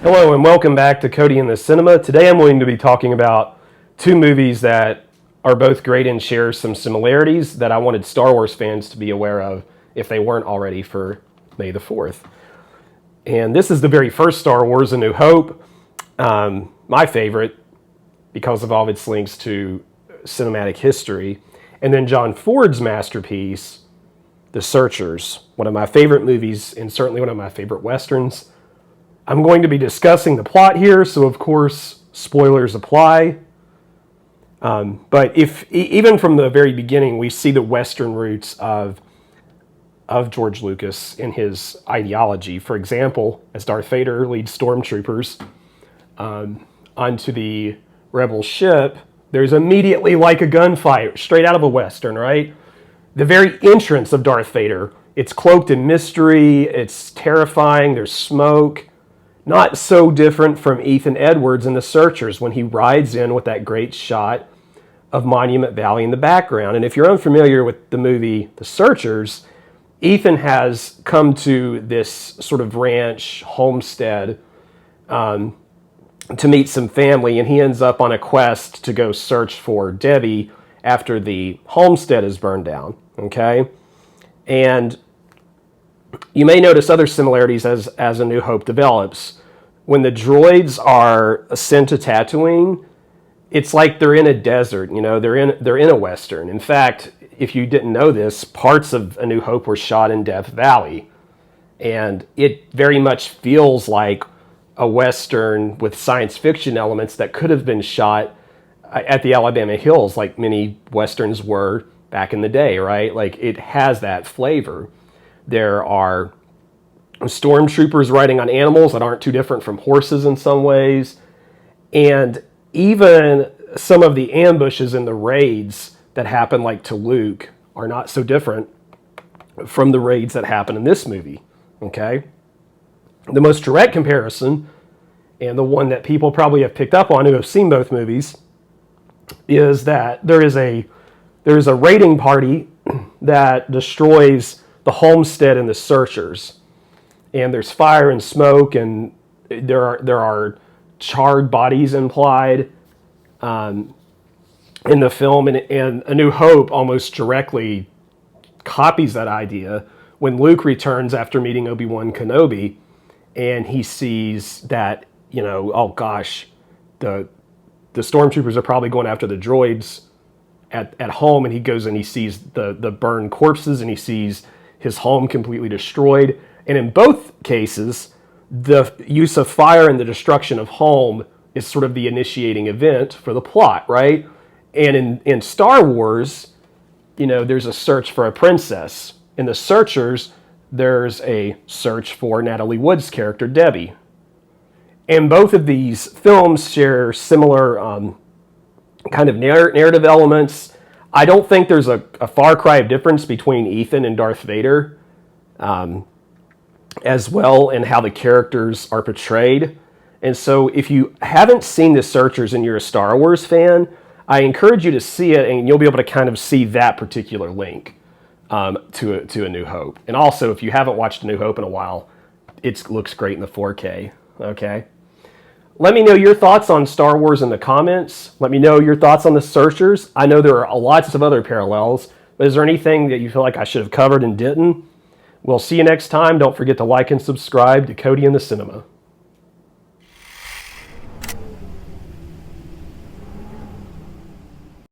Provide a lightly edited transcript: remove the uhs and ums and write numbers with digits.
Hello and welcome back to Cody in the Cinema. Today I'm going to be talking about two movies that are both great and share some similarities that I wanted Star Wars fans to be aware of if they weren't already for May the 4th. And this is the very first Star Wars, A New Hope, my favorite because of all of its links to cinematic history. And then John Ford's masterpiece, The Searchers, one of my favorite movies and certainly one of my favorite Westerns. I'm going to be discussing the plot here, so of course, spoilers apply. But even from the very beginning, we see the Western roots of George Lucas in his ideology. For example, as Darth Vader leads stormtroopers onto the rebel ship, there's immediately like a gunfight, straight out of a Western, right? The very entrance of Darth Vader, it's cloaked in mystery, it's terrifying, there's smoke. Not so different from Ethan Edwards in The Searchers when he rides in with that great shot of Monument Valley in the background. And if you're unfamiliar with the movie The Searchers, Ethan has come to this sort of ranch homestead to meet some family, and he ends up on a quest to go search for Debbie after the homestead is burned down, okay? And you may notice other similarities as A New Hope develops. When the droids are sent to Tatooine, it's like they're in a desert. You know, they're in a Western. In fact, if you didn't know this, parts of A New Hope were shot in Death Valley, and it very much feels like a Western with science fiction elements that could have been shot at the Alabama Hills, like many Westerns were back in the day, right? Like it has that flavor. There are stormtroopers riding on animals that aren't too different from horses in some ways. And even some of the ambushes and the raids that happen like to Luke are not so different from the raids that happen in this movie, okay? The most direct comparison, and the one that people probably have picked up on who have seen both movies, is that there is a raiding party that destroys the homestead and the Searchers, and there's fire and smoke, and there are charred bodies implied in the film, and A New Hope almost directly copies that idea when Luke returns after meeting Obi-Wan Kenobi, and he sees that, you know, oh gosh, the stormtroopers are probably going after the droids at home, and he goes and he sees the burned corpses, and he sees his home completely destroyed. And in both cases, the use of fire and the destruction of home is sort of the initiating event for the plot, right? And in Star Wars, you know, there's a search for a princess. In The Searchers, there's a search for Natalie Wood's character, Debbie. And both of these films share similar kind of narrative elements. I don't think there's a far cry of difference between Ethan and Darth Vader as well, and how the characters are portrayed. And so if you haven't seen The Searchers and you're a Star Wars fan, I encourage you to see it, and you'll be able to kind of see that particular link to A New Hope. And also, if you haven't watched A New Hope in a while, it looks great in the 4K, okay? Let me know your thoughts on Star Wars in the comments. Let me know your thoughts on The Searchers. I know there are lots of other parallels, but is there anything that you feel like I should have covered and didn't? We'll see you next time. Don't forget to like and subscribe to Cody in the Cinema.